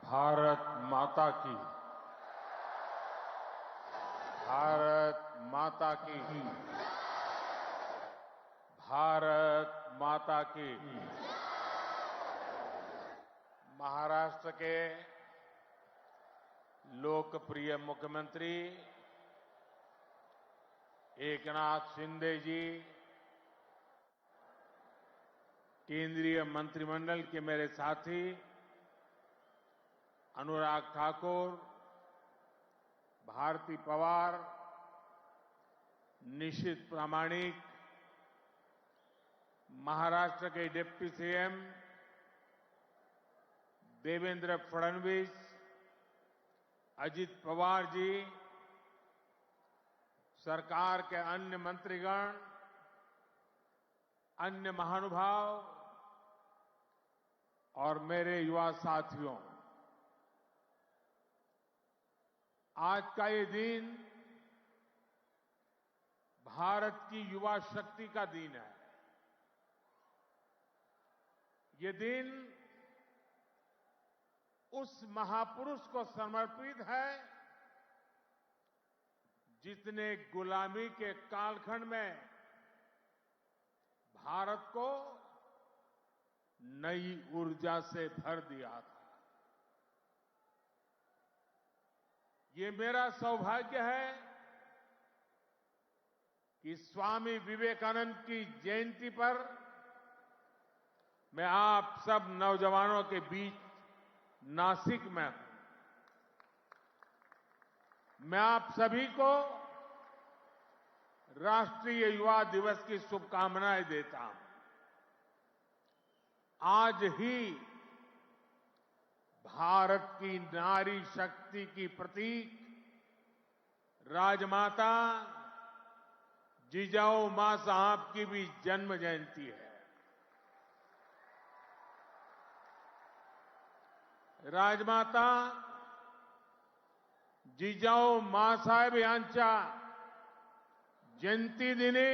भारत माता की, भारत माता की, भारत माता की। महाराष्ट्र के लोकप्रिय मुख्यमंत्री एकनाथ शिंदे जी, केंद्रीय मंत्रिमंडल के मेरे साथी अनुराग ठाकुर, भारती पवार, निशित प्रामाणिक, महाराष्ट्र के डिप्टी सीएम देवेंद्र फडणवीस, अजित पवार जी, सरकार के अन्य मंत्रीगण, अन्य महानुभाव और मेरे युवा साथियों, आज का ये दिन भारत की युवा शक्ति का दिन है। ये दिन उस महापुरुष को समर्पित है जिसने गुलामी के कालखंड में भारत को नई ऊर्जा से भर दिया था। ये मेरा सौभाग्य है कि स्वामी विवेकानंद की जयंती पर मैं आप सब नौजवानों के बीच नासिक में हूं। मैं आप सभी को राष्ट्रीय युवा दिवस की शुभकामनाएं देता हूं। आज ही भारत की नारी शक्ति की प्रतीक राजमाता जिजाऊ मां साहब की भी जन्म जयंती है। राजमाता जिजाऊ मांसाहेब यांच्या जयंती दिनी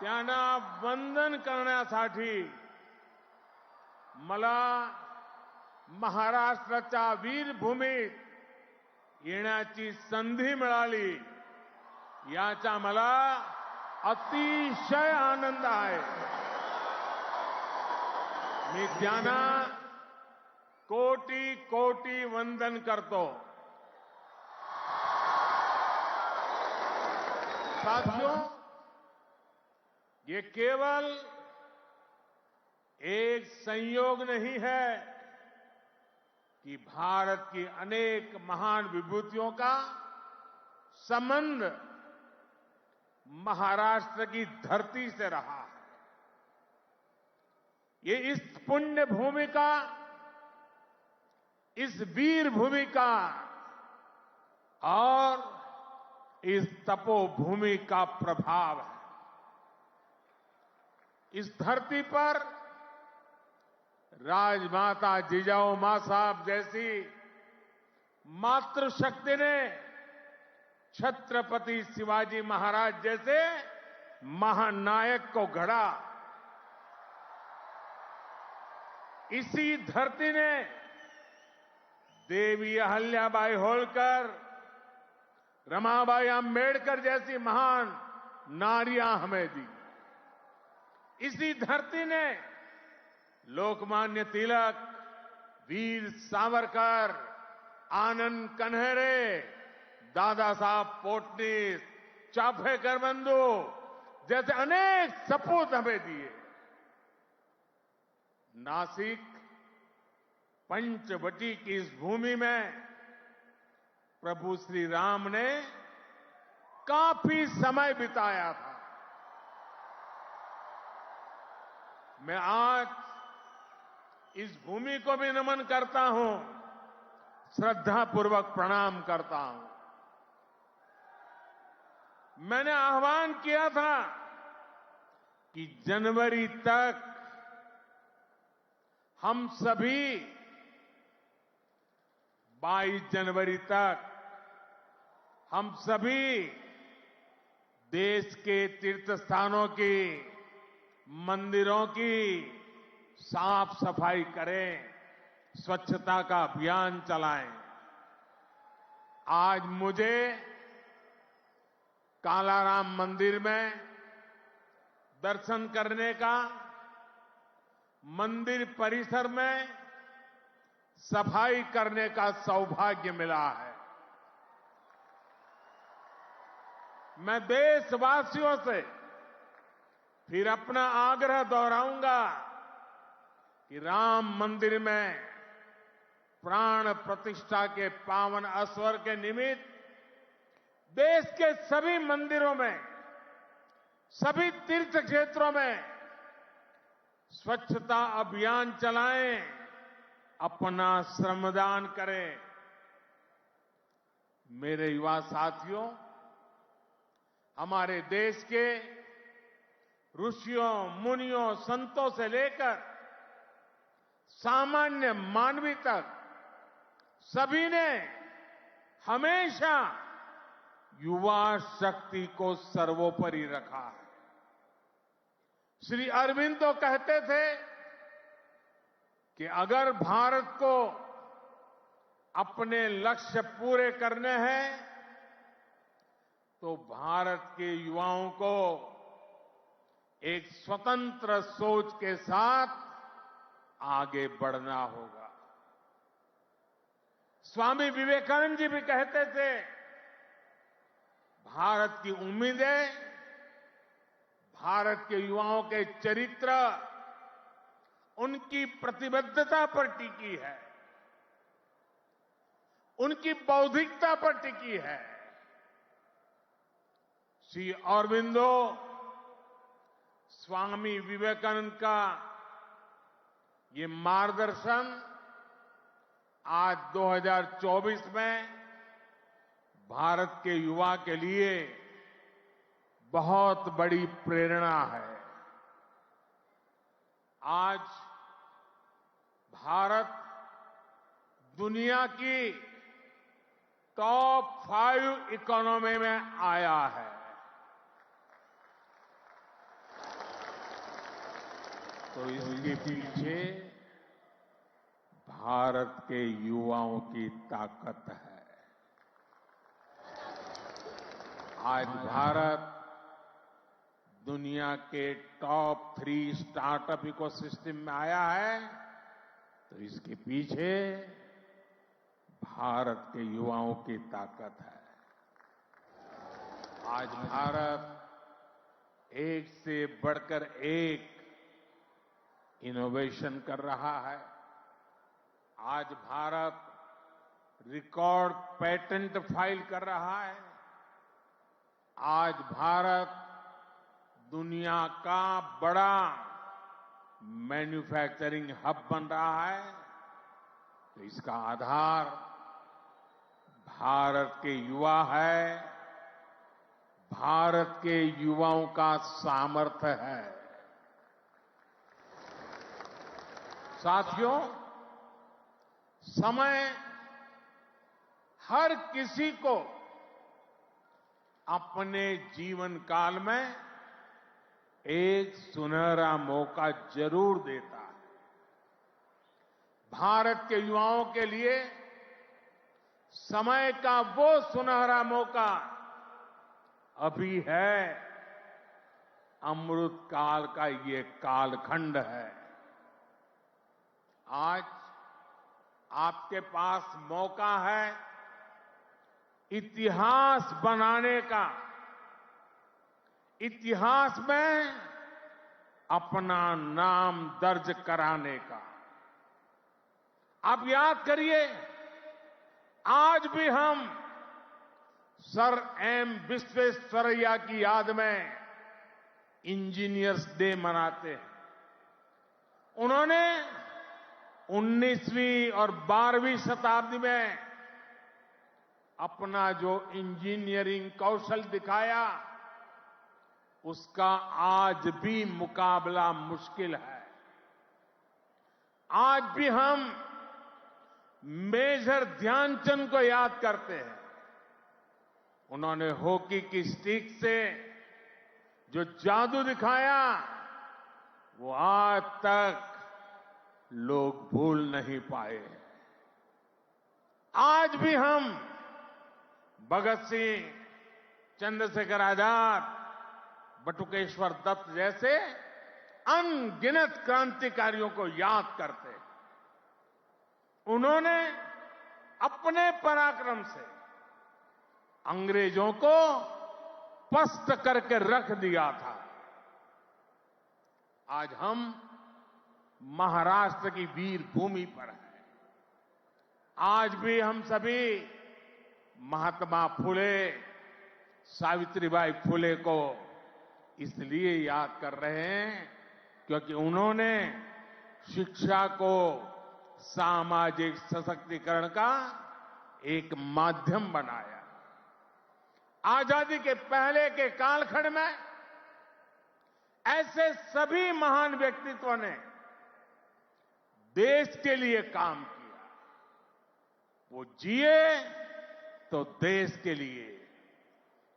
त्यांना वंदन करण्यासाठी मला महाराष्ट्राच्या वीरभूमीत येण्याची संधी मिळाली, याचा मला अतिशय आनंद आहे। मी त्यांना कोटी कोटी वंदन करतो। साथियों, ये केवल एक संयोग नहीं है कि भारत की अनेक महान विभूतियों का संबंध महाराष्ट्र की धरती से रहा है। ये इस पुण्य भूमि का, इस वीर भूमि का और इस तपोभूमि का प्रभाव है। इस धरती पर राजमाता जिजाऊ मां साहब जैसी मातृशक्ति ने छत्रपति शिवाजी महाराज जैसे महानायक को गढ़ा। इसी धरती ने देवी अहल्याबाई होलकर, रमाबाई अंबेडकर जैसी महान नारियां हमें दी। इसी धरती ने लोकमान्य तिलक, वीर सावरकर, आनंद कन्हेरे, दादा साहब पोटनीस, चाफेकर बंधु जैसे अनेक सपूत हमें दिए। नासिक पंचवटी की इस भूमि में प्रभु श्री राम ने काफी समय बिताया था। मैं आज इस भूमि को भी नमन करता हूं, श्रद्धापूर्वक प्रणाम करता हूं। मैंने आह्वान किया था कि जनवरी तक हम सभी 22 जनवरी तक हम सभी देश के तीर्थ स्थानों की, मंदिरों की साफ सफाई करें, स्वच्छता का अभियान चलाएं। आज मुझे कालाराम मंदिर में दर्शन करने का, मंदिर परिसर में सफाई करने का सौभाग्य मिला है। मैं देशवासियों से फिर अपना आग्रह दोहराऊंगा कि राम मंदिर में प्राण प्रतिष्ठा के पावन अवसर के निमित्त देश के सभी मंदिरों में, सभी तीर्थ क्षेत्रों में स्वच्छता अभियान चलाएं, अपना श्रमदान करें। मेरे युवा साथियों, हमारे देश के ऋषियों, मुनियों, संतों से लेकर सामान्य मानवी तक सभी ने हमेशा युवा शक्ति को सर्वोपरि रखा है। श्री अरविंद तो कहते थे कि अगर भारत को अपने लक्ष्य पूरे करने हैं तो भारत के युवाओं को एक स्वतंत्र सोच के साथ आगे बढ़ना होगा। स्वामी विवेकानंद जी भी कहते थे, भारत की उम्मीदें भारत के युवाओं के चरित्र, उनकी प्रतिबद्धता पर टिकी है, उनकी बौद्धिकता पर टिकी है। श्री अरबिंदो स्वामी विवेकानंद का ये मार्गदर्शन आज 2024 में भारत के युवा के लिए बहुत बड़ी प्रेरणा है। आज भारत दुनिया की टॉप 5 इकोनॉमी में आया है। तो इसके पीछे भारत के युवाओं की ताकत है। आज भारत दुनिया के टॉप 3 स्टार्टअप इकोसिस्टम में आया है, तो इसके पीछे भारत के युवाओं की ताकत है। आज भारत एक से बढ़कर एक इनोवेशन कर रहा है। आज भारत रिकॉर्ड पेटेंट फाइल कर रहा है। आज भारत दुनिया का बड़ा मैन्युफैक्चरिंग हब बन रहा है। तो इसका आधार भारत के युवा है, भारत के युवाओं का सामर्थ्य है। साथियों, समय हर किसी को अपने जीवन काल में एक सुनहरा मौका जरूर देता है। भारत के युवाओं के लिए समय का वो सुनहरा मौका अभी है। अमृत काल का ये कालखंड है। आज आपके पास मौका है इतिहास बनाने का, इतिहास में अपना नाम दर्ज कराने का। आप याद करिए, आज भी हम सर एम विश्वेश्वरैया की याद में इंजीनियर्स डे मनाते हैं। उन्होंने 19वीं और 12वीं शताब्दी में अपना जो इंजीनियरिंग कौशल दिखाया, उसका आज भी मुकाबला मुश्किल है। आज भी हम मेजर ध्यानचंद को याद करते हैं। उन्होंने हॉकी की स्टिक से जो जादू दिखाया, वो आज तक लोग भूल नहीं पाए। आज भी हम भगत सिंह, चंद्रशेखर आजाद, बटुकेश्वर दत्त जैसे अनगिनत क्रांतिकारियों को याद करते हैं। उन्होंने अपने पराक्रम से अंग्रेजों को पस्त करके रख दिया था। आज हम महाराष्ट्र की वीर भूमि पर हैं। आज भी हम सभी महात्मा फुले, सावित्रीबाई फुले को इसलिए याद कर रहे हैं क्योंकि उन्होंने शिक्षा को सामाजिक सशक्तिकरण का एक माध्यम बनाया। आजादी के पहले के कालखंड में ऐसे सभी महान व्यक्तित्वों ने देश के लिए काम किया। वो जिए तो देश के लिए,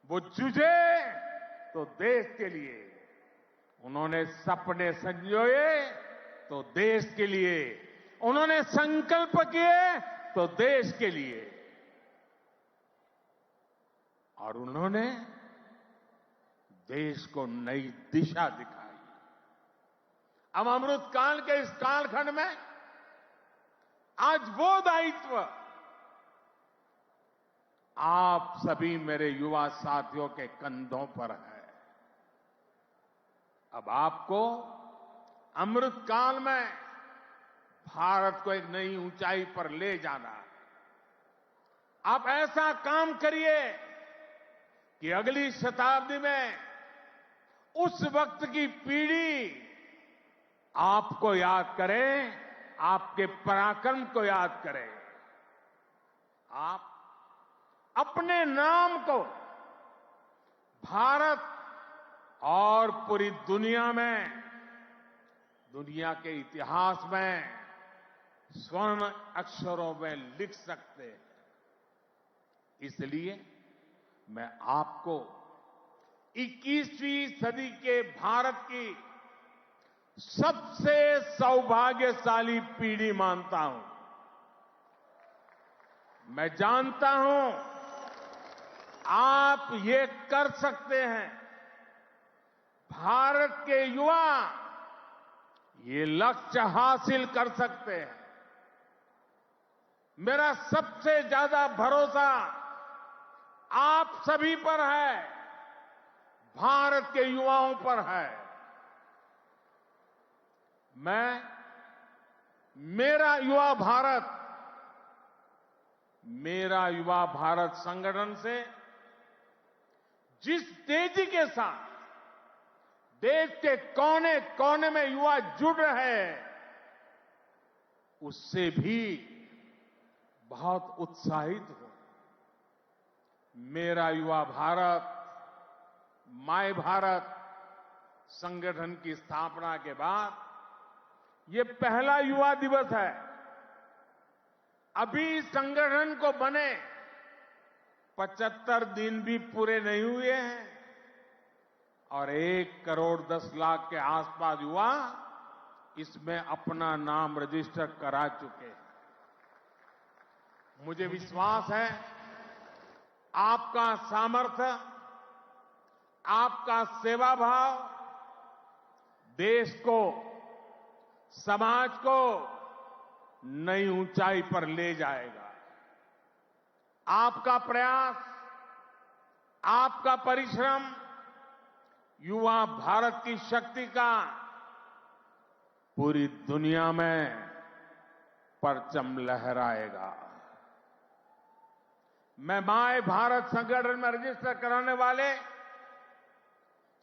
वो जूझे तो देश के लिए, उन्होंने सपने संजोए तो देश के लिए, उन्होंने संकल्प किए तो देश के लिए, और उन्होंने देश को नई दिशा दिखाई। अब अमृत काल के इस कालखंड में आज वो दायित्व आप सभी मेरे युवा साथियों के कंधों पर है। अब आपको अमृत काल में भारत को एक नई ऊंचाई पर ले जाना। आप ऐसा काम करिए कि अगली शताब्दी में उस वक्त की पीढ़ी आपको याद करे, आपके पराक्रम को याद करे। आप अपने नाम को भारत और पूरी दुनिया में, दुनिया के इतिहास में स्वर्ण अक्षरों में लिख सकते हैं। इसलिए मैं आपको 21वीं सदी के भारत की सबसे सौभाग्यशाली पीढ़ी मानता हूं। मैं जानता हूं आप ये कर सकते हैं। भारत के युवा ये लक्ष्य हासिल कर सकते हैं। मेरा सबसे ज्यादा भरोसा आप सभी पर है, भारत के युवाओं पर है। मैं मेरा युवा भारत संगठन से जिस तेजी के साथ देश के कोने कोने में युवा जुड़ रहे हैं, उससे भी बहुत उत्साहित हूं। मेरा युवा भारत, माय भारत संगठन की स्थापना के बाद ये पहला युवा दिवस है। अभी संगठन को बने 75 दिन भी पूरे नहीं हुए हैं और 1 करोड़ 10 लाख के आसपास युवा इसमें अपना नाम रजिस्टर करा चुके हैं। मुझे विश्वास है आपका सामर्थ्य, आपका सेवा भाव देश को, समाज को नई ऊंचाई पर ले जाएगा। आपका प्रयास, आपका परिश्रम युवा भारत की शक्ति का पूरी दुनिया में परचम लहराएगा। मैं माय भारत संगठन में रजिस्टर कराने वाले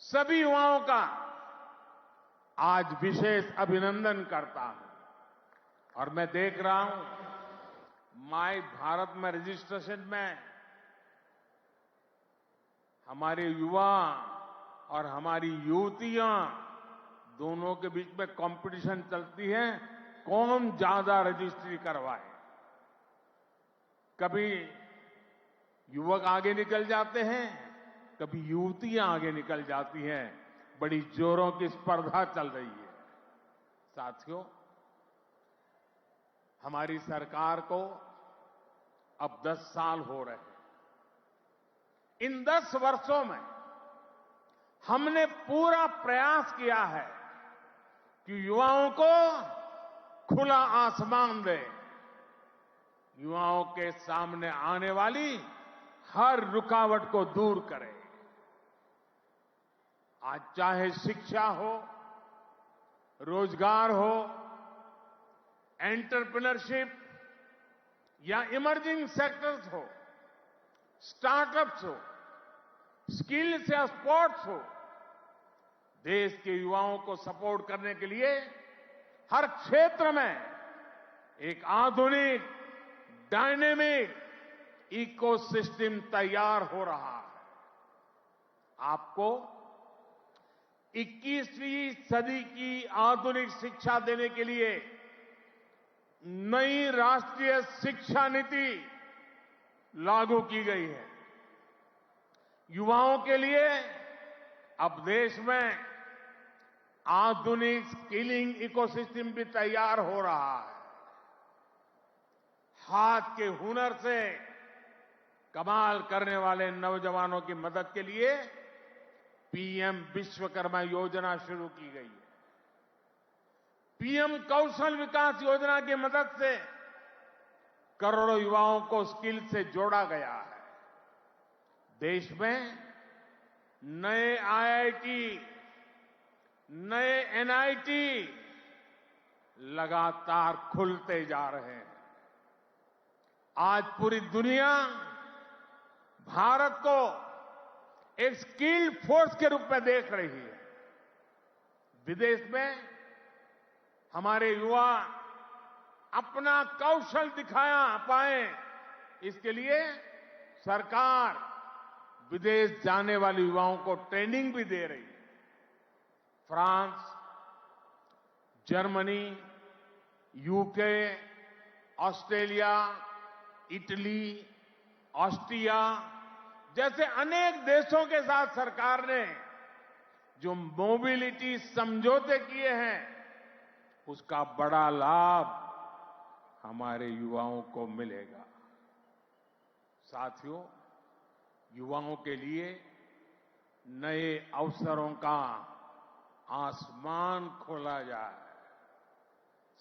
सभी युवाओं का आज विशेष अभिनंदन करता हूं। और मैं देख रहा हूं माय भारत में रजिस्ट्रेशन में हमारे युवा और हमारी युवतियां दोनों के बीच में कंपटीशन चलती है, कौन ज्यादा रजिस्ट्री करवाए। कभी युवक आगे निकल जाते हैं, कभी युवतियां आगे निकल जाती हैं। बड़ी जोरों की स्पर्धा चल रही है। साथियों, हमारी सरकार को अब 10 साल हो रहे हैं। इन 10 वर्षों में हमने पूरा प्रयास किया है कि युवाओं को खुला आसमान दे, युवाओं के सामने आने वाली हर रुकावट को दूर करे। आज चाहे शिक्षा हो, रोजगार हो, एंटरप्रेन्योरशिप या इमर्जिंग सेक्टर्स हो, स्टार्टअप्स हो, स्किल्स या स्पोर्ट्स हो, देश के युवाओं को सपोर्ट करने के लिए हर क्षेत्र में एक आधुनिक डायनेमिक इकोसिस्टम तैयार हो रहा है। आपको 21वीं सदी की आधुनिक शिक्षा देने के लिए नई राष्ट्रीय शिक्षा नीति लागू की गई है। युवाओं के लिए अब देश में आधुनिक स्किलिंग इकोसिस्टम भी तैयार हो रहा है। हाथ के हुनर से कमाल करने वाले नौजवानों की मदद के लिए पीएम विश्वकर्मा योजना शुरू की गई है। पीएम कौशल विकास योजना की मदद से करोड़ों युवाओं को स्किल से जोड़ा गया है। देश में नए आईआईटी, नए एनआईटी लगातार खुलते जा रहे हैं। आज पूरी दुनिया भारत को एक स्किल्ड फोर्स के रूप में देख रही है। विदेश में हमारे युवा अपना कौशल दिखाया पाए, इसके लिए सरकार विदेश जाने वाले युवाओं को ट्रेनिंग भी दे रही है। France, Germany, UK, Australia, Italy, Austria जैसे अनेक देशों के साथ सरकार ने जो मोबिलिटी समझौते किए हैं, उसका बड़ा लाभ हमारे युवाओं को मिलेगा। साथियों, युवाओं के लिए नए अवसरों का आसमान खोला जाए।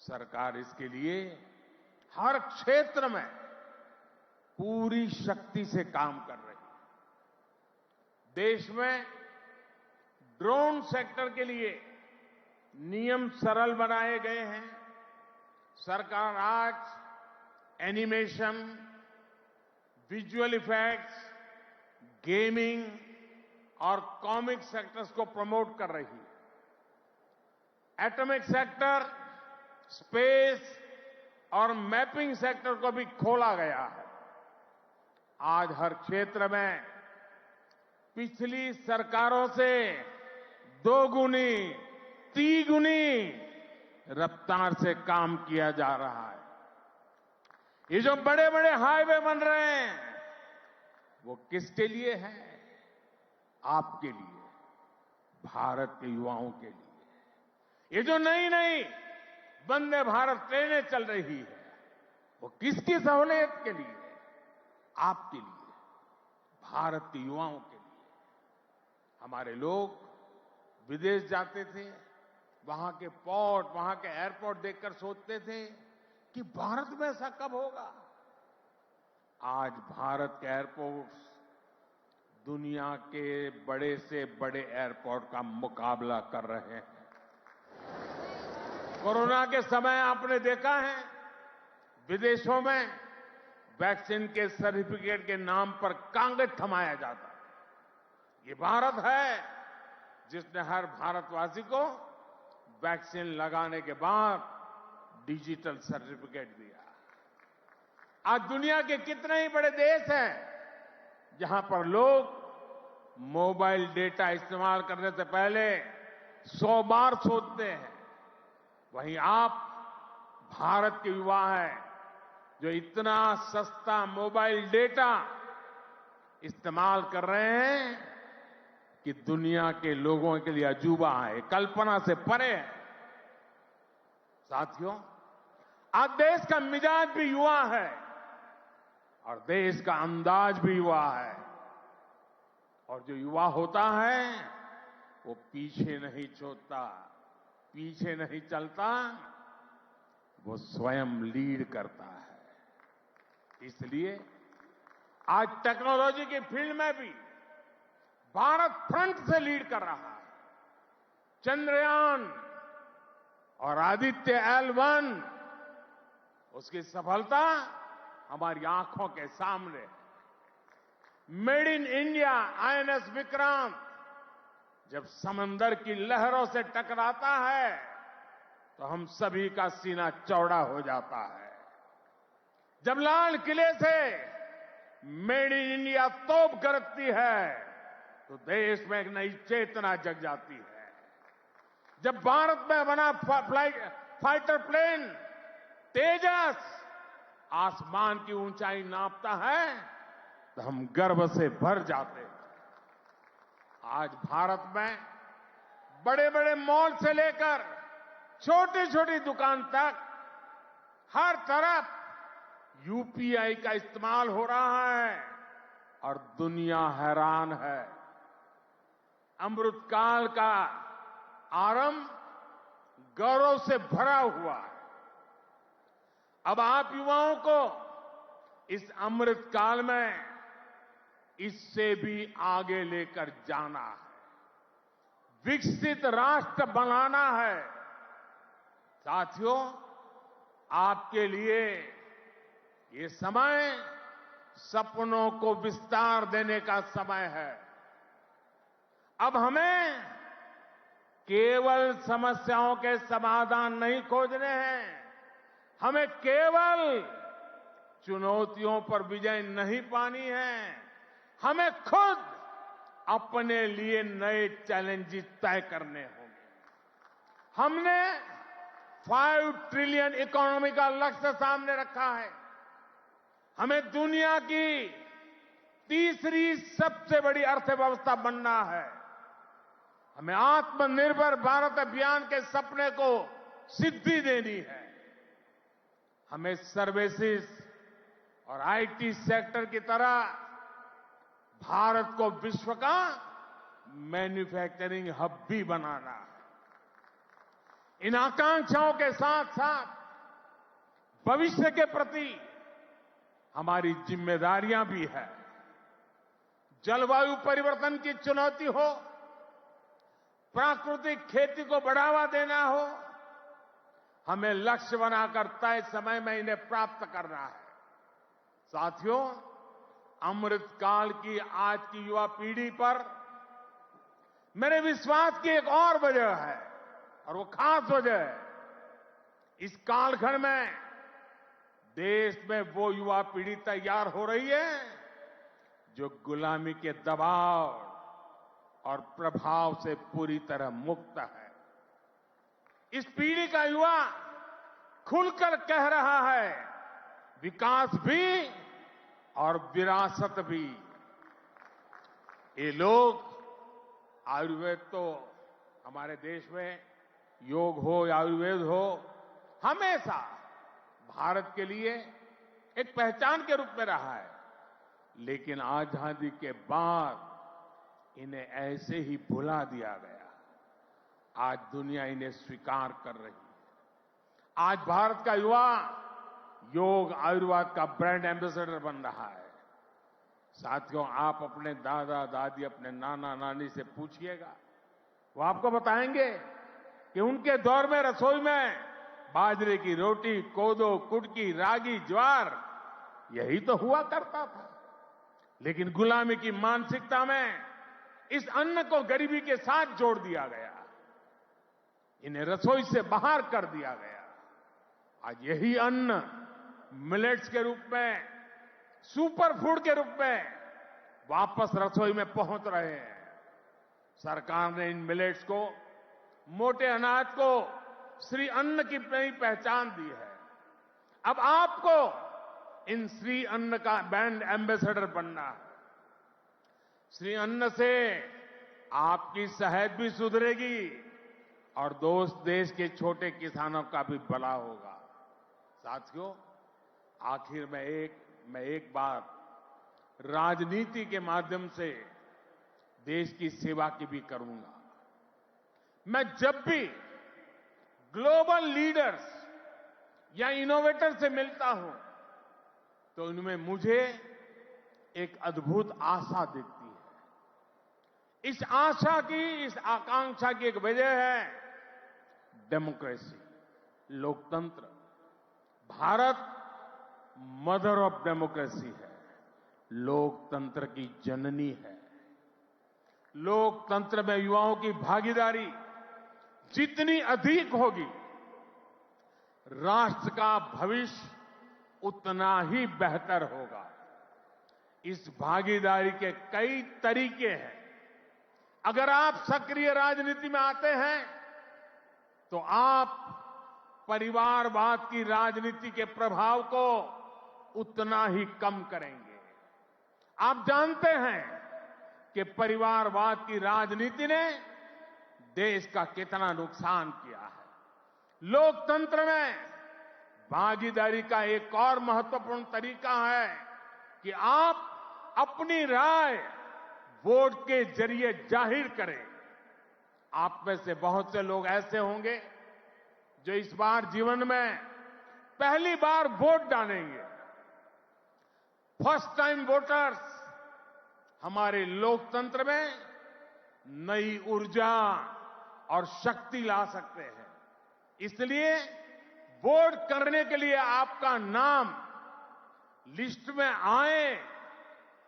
सरकार इसके लिए हर क्षेत्र में पूरी शक्ति से काम कर रही है। देश में ड्रोन सेक्टर के लिए नियम सरल बनाए गए हैं। सरकार आज एनिमेशन, विजुअल इफेक्ट्स, गेमिंग और कॉमिक सेक्टर्स को प्रमोट कर रही है। एटॉमिक सेक्टर, स्पेस और मैपिंग सेक्टर को भी खोला गया है। आज हर क्षेत्र में पिछली सरकारों से 2 गुनी, 3 गुनी रफ्तार से काम किया जा रहा है। ये जो बड़े बड़े हाईवे बन रहे हैं, वो किसके लिए है? आपके लिए, भारत के युवाओं के लिए। ये जो नई नई वंदे भारत ट्रेनें चल रही है, वो किसकी सहूलियत के लिए? आपके लिए, भारत के युवाओं के लिए। हमारे लोग विदेश जाते थे, वहां के पोर्ट, वहां के एयरपोर्ट देखकर सोचते थे कि भारत में ऐसा कब होगा। आज भारत के एयरपोर्ट्स दुनिया के बड़े से बड़े एयरपोर्ट का मुकाबला कर रहे हैं। कोरोना के समय आपने देखा है, विदेशों में वैक्सीन के सर्टिफिकेट के नाम पर कागज थमाया जाता है। ये भारत है जिसने हर भारतवासी को वैक्सीन लगाने के बाद डिजिटल सर्टिफिकेट दिया। आज दुनिया के कितने ही बड़े देश हैं जहां पर लोग मोबाइल डेटा इस्तेमाल करने से पहले 100 बार सोचते हैं। वहीं आप भारत के युवा हैं जो इतना सस्ता मोबाइल डेटा इस्तेमाल कर रहे हैं कि दुनिया के लोगों के लिए अजूबा है, कल्पना से परे है। साथियों, आज देश का मिजाज भी युवा है और देश का अंदाज भी युवा है। और जो युवा होता है वो पीछे नहीं छोड़ता, पीछे नहीं चलता, वो स्वयं लीड करता है। इसलिए आज टेक्नोलॉजी की फील्ड में भी भारत फ्रंट से लीड कर रहा है। चंद्रयान और आदित्य L1 उसकी सफलता हमारी आंखों के सामने है। Made in India INS Vikrant जब समंदर की लहरों से टकराता है तो हम सभी का सीना चौड़ा हो जाता है। जब लाल किले से मेड इन इंडिया तोप गरजती है तो देश में एक नई चेतना जग जाती है। जब भारत में बना फाइटर प्लेन तेजस आसमान की ऊंचाई नापता है तो हम गर्व से भर जाते हैं। आज भारत में बड़े बड़े मॉल से लेकर छोटी छोटी दुकान तक हर तरफ UPI का इस्तेमाल हो रहा है और दुनिया हैरान है। अमृतकाल का आरंभ गौरव से भरा हुआ है। अब आप युवाओं को इस अमृत काल में इससे भी आगे लेकर जाना है, विकसित राष्ट्र बनाना है। साथियों, आपके लिए ये समय सपनों को विस्तार देने का समय है। अब हमें केवल समस्याओं के समाधान नहीं खोजने हैं, हमें केवल चुनौतियों पर विजय नहीं पानी है, हमें खुद अपने लिए नए चैलेंजेस तय करने होंगे। हमने 5 ट्रिलियन इकोनॉमी का लक्ष्य सामने रखा है। हमें दुनिया की तीसरी सबसे बड़ी अर्थव्यवस्था बनना है। हमें आत्मनिर्भर भारत अभियान के सपने को सिद्धि देनी है। हमें सर्विसेज और IT सेक्टर की तरह भारत को विश्व का मैन्युफैक्चरिंग हब भी बनाना है। इन आकांक्षाओं के साथ साथ भविष्य के प्रति हमारी जिम्मेदारियां भी है। जलवायु परिवर्तन की चुनौती हो, प्राकृतिक खेती को बढ़ावा देना हो, हमें लक्ष्य बनाकर तय समय में इन्हें प्राप्त करना है। साथियों, अमृतकाल की आज की युवा पीढ़ी पर मेरे विश्वास की एक और वजह है और वो खास वजह है। इस कालखंड में देश में वो युवा पीढ़ी तैयार हो रही है जो गुलामी के दबाव और प्रभाव से पूरी तरह मुक्त है। इस पीढ़ी का युवा खुलकर कह रहा है, विकास भी और विरासत भी। ये लोग आयुर्वेद तो हमारे देश में योग हो या आयुर्वेद हो, हमेशा भारत के लिए एक पहचान के रूप में रहा है। लेकिन आजादी के बाद इन्हें ऐसे ही भुला दिया गया। आज दुनिया इन्हें स्वीकार कर रही है। आज भारत का युवा योग आयुर्वेद का ब्रांड एम्बेसडर बन रहा है। साथियों, आप अपने दादा दादी, अपने नाना नानी से पूछिएगा, वो आपको बताएंगे कि उनके दौर में रसोई में बाजरे की रोटी, कोदो, कुटकी, रागी, ज्वार यही तो हुआ करता था। लेकिन गुलामी की मानसिकता में इस अन्न को गरीबी के साथ जोड़ दिया गया, इन्हें रसोई से बाहर कर दिया गया। आज यही अन्न मिलेट्स के रूप में, सुपर फूड के रूप में वापस रसोई में पहुंच रहे हैं। सरकार ने इन मिलेट्स को, मोटे अनाज को श्री अन्न की नई पहचान दी है। अब आपको इन श्री अन्न का ब्रांड एम्बेसडर बनना है। श्री अन्न से आपकी सेहत भी सुधरेगी और देश के छोटे किसानों का भी भला होगा। साथियों, आखिर में एक बात राजनीति के माध्यम से देश की सेवा की भी करूंगा। मैं जब भी ग्लोबल लीडर्स या इनोवेटर से मिलता हूं तो उनमें मुझे एक अद्भुत आशा दिखती है। इस आशा की, इस आकांक्षा की एक वजह है डेमोक्रेसी, लोकतंत्र। भारत मदर ऑफ डेमोक्रेसी है, लोकतंत्र की जननी है। लोकतंत्र में युवाओं की भागीदारी जितनी अधिक होगी, राष्ट्र का भविष्य उतना ही बेहतर होगा। इस भागीदारी के कई तरीके हैं। अगर आप सक्रिय राजनीति में आते हैं तो आप परिवारवाद की राजनीति के प्रभाव को उतना ही कम करेंगे। आप जानते हैं कि परिवारवाद की राजनीति ने देश का कितना नुकसान किया है। लोकतंत्र में भागीदारी का एक और महत्वपूर्ण तरीका है कि आप अपनी राय वोट के जरिए जाहिर करें। आप में से बहुत से लोग ऐसे होंगे जो इस बार जीवन में पहली बार वोट डालेंगे। फर्स्ट टाइम वोटर्स हमारे लोकतंत्र में नई ऊर्जा और शक्ति ला सकते हैं। इसलिए वोट करने के लिए आपका नाम लिस्ट में आए,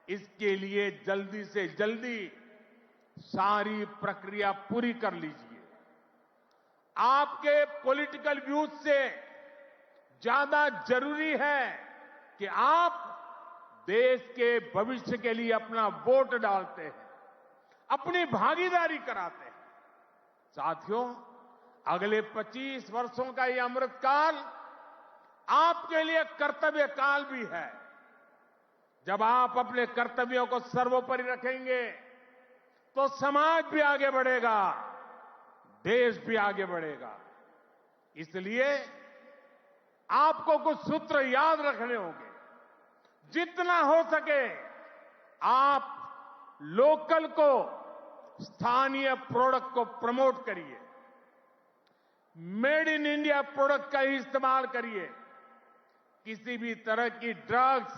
इसके लिए जल्दी से जल्दी सारी प्रक्रिया पूरी कर लीजिए। आपके पॉलिटिकल व्यूज से ज्यादा जरूरी है कि आप देश के भविष्य के लिए अपना वोट डालते हैं, अपनी भागीदारी कराते हैं। साथियों, अगले 25 वर्षों का ये अमृतकाल आपके लिए कर्तव्य काल भी है। जब आप अपने कर्तव्यों को सर्वोपरि रखेंगे तो समाज भी आगे बढ़ेगा, देश भी आगे बढ़ेगा। इसलिए आपको कुछ सूत्र याद रखने होंगे। जितना हो सके आप लोकल को, स्थानीय प्रोडक्ट को प्रमोट करिए। मेड इन इंडिया प्रोडक्ट का ही इस्तेमाल करिए। किसी भी तरह की ड्रग्स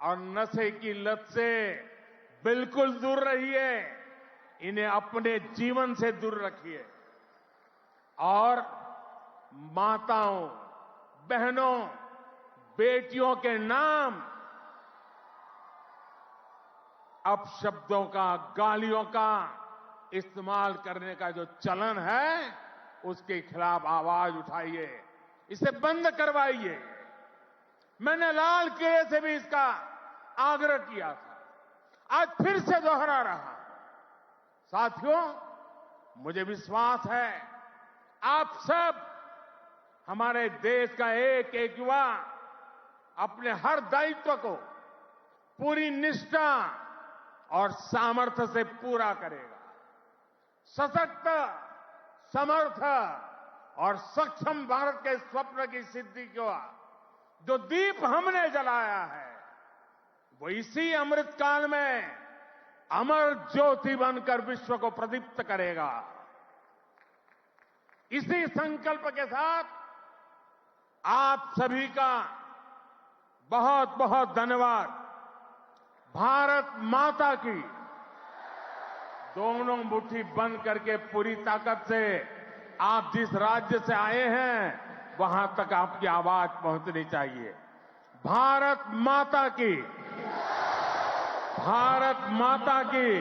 और नशे की लत से बिल्कुल दूर रहिए। इन्हें अपने जीवन से दूर रखिए। और माताओं, बहनों, बेटियों के नाम अपशब्दों का, गालियों का इस्तेमाल करने का जो चलन है, उसके खिलाफ आवाज उठाइए, इसे बंद करवाइए। मैंने लाल किले से भी इसका आग्रह किया था, आज फिर से दोहरा रहा। साथियों, मुझे विश्वास है आप सब, हमारे देश का एक एक युवा अपने हर दायित्व को पूरी निष्ठा और सामर्थ्य से पूरा करेगा। सशक्त, समर्थ और सक्षम भारत के स्वप्न की सिद्धि का जो दीप हमने जलाया है, वो इसी अमृतकाल में अमर ज्योति बनकर विश्व को प्रदीप्त करेगा। इसी संकल्प के साथ आप सभी का बहुत बहुत धन्यवाद। भारत माता की दोनों मुट्ठी बंद करके पूरी ताकत से आप जिस राज्य से आए हैं वहां तक आपकी आवाज पहुंचनी चाहिए। भारत माता की, भारत माता की,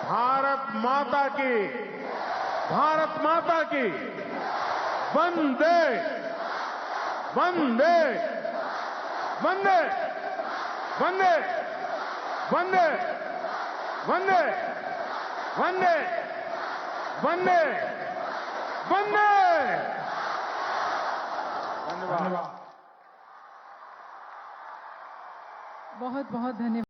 भारत माता की, भारत माता की। वंदे वंदे वंदे वंदे वंदे वंदे वंदे वंदे वंदे। धन्यवाद। बहुत बहुत धन्यवाद।